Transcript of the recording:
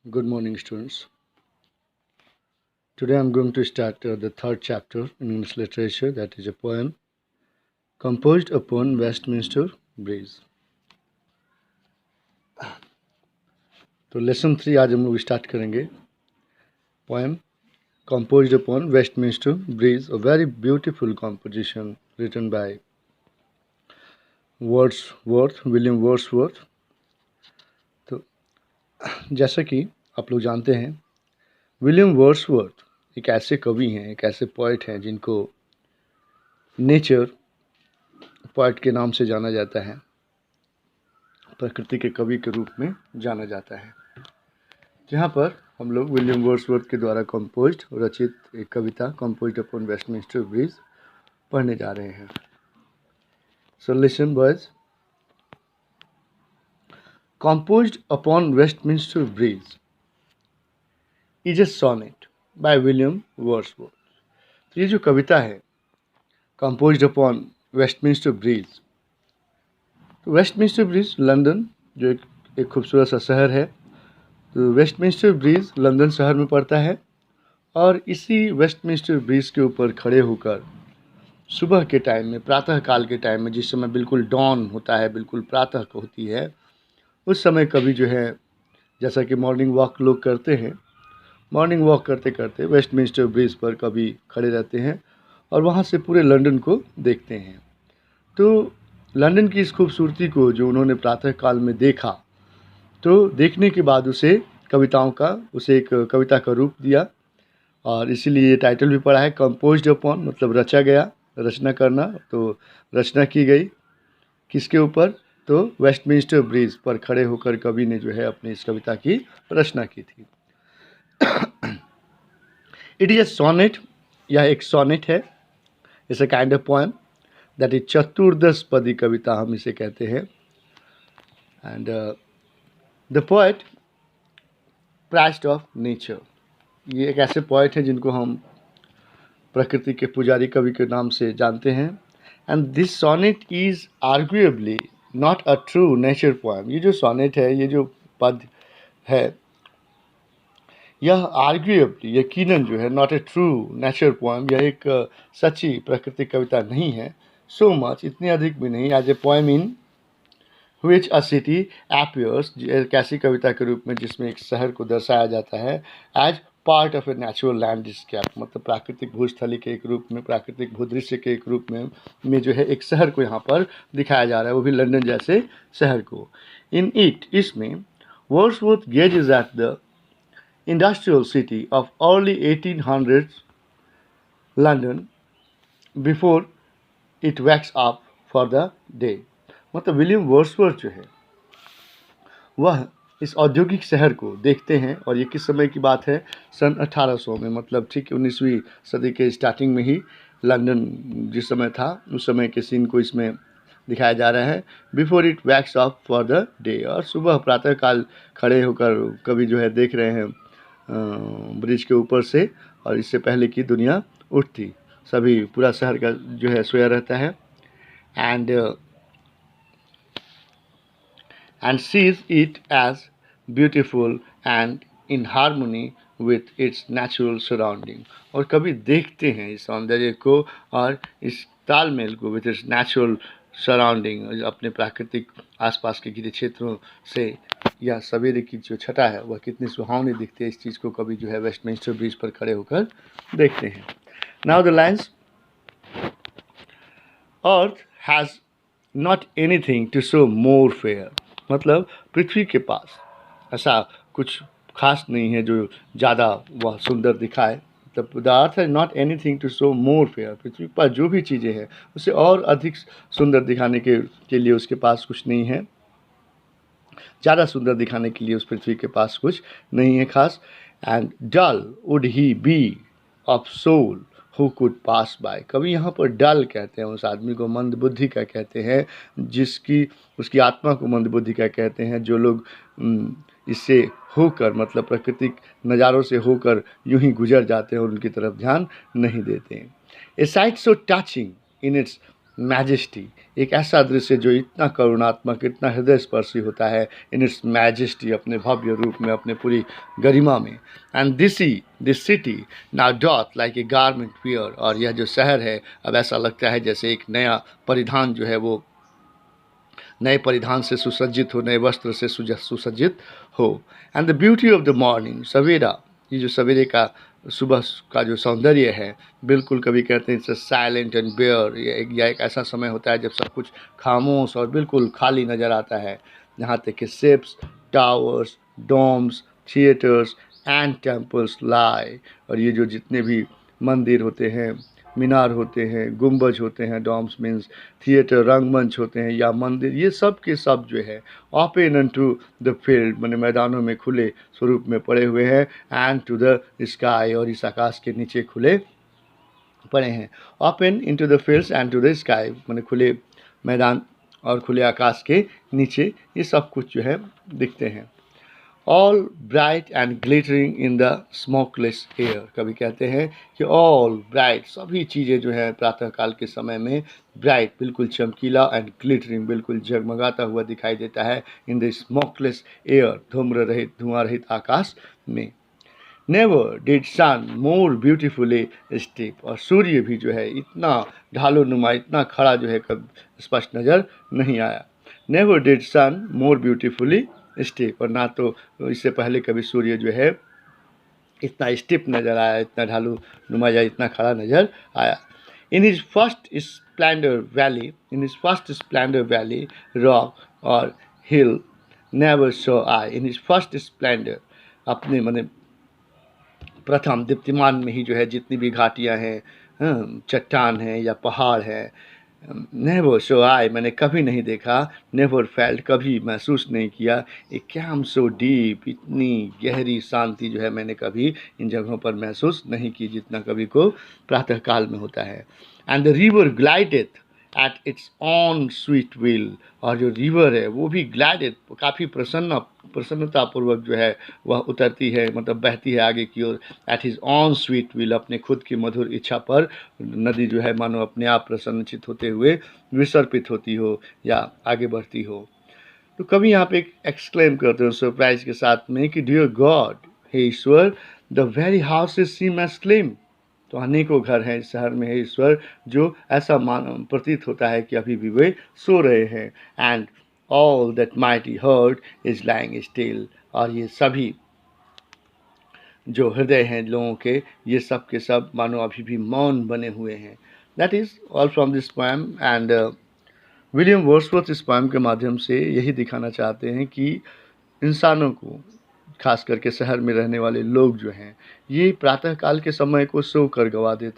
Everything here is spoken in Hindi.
Good morning, students. Today I'm going to start the third chapter in English literature, that is a poem composed upon Westminster Bridge. तो लेसन 3 आज हम लोग स्टार्ट करेंगे. Poem composed upon Westminster Bridge, a very beautiful composition written by William Wordsworth. तो जैसा कि आप लोग जानते हैं, विलियम वर्ड्सवर्थ एक ऐसे कवि हैं, एक ऐसे पोइट हैं जिनको नेचर पोइट के नाम से जाना जाता है, प्रकृति के कवि के रूप में जाना जाता है. जहाँ पर हम लोग विलियम वर्ड्सवर्थ के द्वारा कंपोज्ड रचित एक कविता कंपोज्ड अपॉन वेस्टमिंस्टर ब्रिज पढ़ने जा रहे हैं. So listen boys. Composed upon Westminster Bridge is a sonnet by William Wordsworth. तो ये जो कविता है कंपोज्ड अपॉन वेस्टमिंस्टर ब्रिज, तो वेस्टमिंस्टर ब्रिज लंदन जो एक खूबसूरत सा शहर है. तो वेस्टमिंस्टर ब्रिज लंदन शहर में पड़ता है और इसी वेस्टमिंस्टर ब्रिज के ऊपर खड़े होकर सुबह के टाइम में, प्रातः काल के टाइम में, जिस समय बिल्कुल डॉन होता है, बिल्कुल प्रातः होती है, उस समय कभी जो है, जैसा कि मॉर्निंग वॉक लोग करते हैं, मॉर्निंग वॉक करते करते वेस्टमिंस्टर ब्रिज पर कभी खड़े रहते हैं और वहाँ से पूरे लंदन को देखते हैं. तो लंदन की इस खूबसूरती को जो उन्होंने प्रातः काल में देखा, तो देखने के बाद उसे एक कविता का रूप दिया और इसीलिए ये टाइटल भी पड़ा है कंपोज्ड अपॉन, मतलब रचा गया, रचना करना. तो रचना की गई किसके ऊपर? तो वेस्टमिंस्टर ब्रिज पर खड़े होकर कवि ने जो है अपनी इस कविता की रचना की थी. इट इज ए सोनेट, यह एक सोनेट है. It's a kind of poem that is चतुर्दश पदी कविता हम इसे कहते हैं. And the poet priest of nature, ये एक ऐसे पोएट हैं जिनको हम प्रकृति के पुजारी कवि के नाम से जानते हैं. And this sonnet is arguably not a true nature poem. ये जो सोनेट है, ये जो पद है, यह आर्ग्यूएबली, यकीनन जो है, not a true nature poem, यह एक सच्ची प्राकृतिक कविता नहीं है. सो मच, इतनी अधिक भी नहीं, as a poem in which a city appears, एक ऐसी कविता के रूप में जिसमें एक शहर को दर्शाया जाता है as part of a natural landscape, मतलब प्राकृतिक भूस्थली के एक रूप में, प्राकृतिक भूदृश्य के एक रूप में जो है एक शहर को यहाँ पर दिखाया जा रहा है, वो भी लंदन जैसे शहर को. इन इट, इसमें Wordsworth gazes at the industrial city of early 1800s London before it wakes up for the day. मतलब विलियम वर्ड्सवर्थ जो है वह इस औद्योगिक शहर को देखते हैं, और ये किस समय की बात है? सन 1800 में, मतलब ठीक 19वीं सदी के स्टार्टिंग में ही लंदन जिस समय था, उस समय के सीन को इसमें दिखाया जा रहा है. Before it wakes up for the day, और सुबह प्रातःकाल खड़े होकर कवि जो है देख रहे हैं ब्रिज के ऊपर से, और इससे पहले की दुनिया उठती, सभी पूरा शहर का जो है सोया रहता है. and sees it as beautiful and in harmony with its natural surrounding. और कभी देखते हैं इस सौंदर्य को और इस तालमेल को with its natural surrounding, अपने प्राकृतिक आसपास के घिरे क्षेत्रों से यह सवेरे की जो छटा है वह कितनी सुहावनी दिखती है, इस चीज़ को कभी जो है वेस्टमिंस्टर ब्रिज पर खड़े होकर देखते हैं. Now the lines. Earth has not anything to show more fair, मतलब पृथ्वी के पास ऐसा कुछ खास नहीं है जो ज़्यादा वह सुंदर दिखाए. मतलब the earth has not anything to show more fair, पृथ्वी पर जो भी चीज़ें हैं उसे और अधिक सुंदर दिखाने के लिए उसके पास कुछ नहीं है, ज़्यादा सुंदर दिखाने के लिए उस पृथ्वी के पास कुछ नहीं है खास. And dull would he be of soul who could pass by. कभी यहाँ पर डल कहते हैं उस आदमी को, मंद बुद्धि का कहते हैं, जिसकी उसकी आत्मा को मंद बुद्धि का कहते हैं, जो लोग इससे होकर, मतलब प्राकृतिक नज़ारों से होकर यूं ही गुजर जाते हैं और उनकी तरफ ध्यान नहीं देते हैं. A sight so touching in its majesty, एक ऐसा दृश्य जो इतना करुणात्मक, इतना हृदय स्पर्शी होता है, इन इट्स मैजेस्टी, अपने भव्य रूप में, अपने पूरी गरिमा में। And this city now doth like a garment wear, और यह जो शहर है अब ऐसा लगता है जैसे एक नया परिधान जो है वो नए परिधान से सुसज्जित हो, नए वस्त्र से सुसज्जित हो। And the beauty of the morning, सवेरा, ये जो सवेरे का सुबह का जो सौंदर्य है, बिल्कुल कभी कहते हैं इट्स साइलेंट एंड बेयर, यह एक ऐसा समय होता है जब सब कुछ खामोश और बिल्कुल खाली नज़र आता है। यहाँ तक कि ships, towers, domes, theatres and temples lie, और ये जो जितने भी मंदिर होते हैं, मीनार होते हैं, गुंबज होते हैं, डॉम्स मीन्स थिएटर, रंगमंच होते हैं या मंदिर, ये सब के सब जो है open and to the field, मैंने मैदानों में खुले स्वरूप में पड़े हुए हैं, एंड टू द स्काई, और इस आकाश के नीचे खुले पड़े हैं। Open into the fields and to the sky, मैंने खुले मैदान और खुले आकाश के नीचे ये सब कुछ जो है दिखते हैं। All bright and glittering in the smokeless air, कभी कहते हैं कि ऑल ब्राइट, सभी चीज़ें जो है प्रातःकाल के समय में ब्राइट, बिल्कुल चमकीला, एंड ग्लिटरिंग, बिल्कुल जगमगाता हुआ दिखाई देता है इन द स्मोकलेस एयर, धूम्र रहित, धुआं रहित आकाश में। Never did sun more beautifully steep, और सूर्य भी जो है इतना ढालो नुमा, इतना खड़ा जो है कभी स्पष्ट नज़र नहीं आया। Never did sun more beautifully steep, और ना तो इससे पहले कभी सूर्य जो है इतना स्टिप नज़र आया, इतना ढालू नुमा या इतना खड़ा नज़र आया। In his first splendour valley, rock और hill never saw I, in his first splendour, अपने माने प्रथम दीप्तिमान में ही जो है जितनी भी घाटियाँ हैं, चट्टान हैं या पहाड़ हैं, नेवर सो आई, मैंने कभी नहीं देखा, नेवर फेल्ट, कभी महसूस नहीं किया, ए कैम सो डीप, इतनी गहरी शांति जो है मैंने कभी इन जगहों पर महसूस नहीं की जितना कभी को प्रातःकाल में होता है। And the river glideth at its own sweet will, और जो रिवर है वो भी ग्लाइडेड, काफ़ी प्रसन्नतापूर्वक जो है वह उतरती है, मतलब बहती है आगे की ओर, at his own sweet will, अपने खुद की मधुर इच्छा पर नदी जो है मानो अपने आप प्रसन्नचित होते हुए विसर्पित होती हो या आगे बढ़ती हो। तो कभी यहाँ पे एक एक्सक्लेम करते हो सरप्राइज के साथ में कि डियर गॉड, हे ईश्वर, the very houses seem asleep, तो अनेकों घर हैं इस शहर में है ईश्वर, जो ऐसा प्रतीत होता है कि अभी भी वे सो रहे हैं। And all that mighty heart is lying still, और ये सभी जो हृदय हैं लोगों के, ये सब के सब मानो अभी भी मौन बने हुए हैं। That is all from this poem. And William Wordsworth इस पोएम के माध्यम से यही दिखाना चाहते हैं कि इंसानों को, खास करके शहर में रहने वाले लोग जो हैं, ये प्रातःकाल के समय को सो कर गवा देते हैं।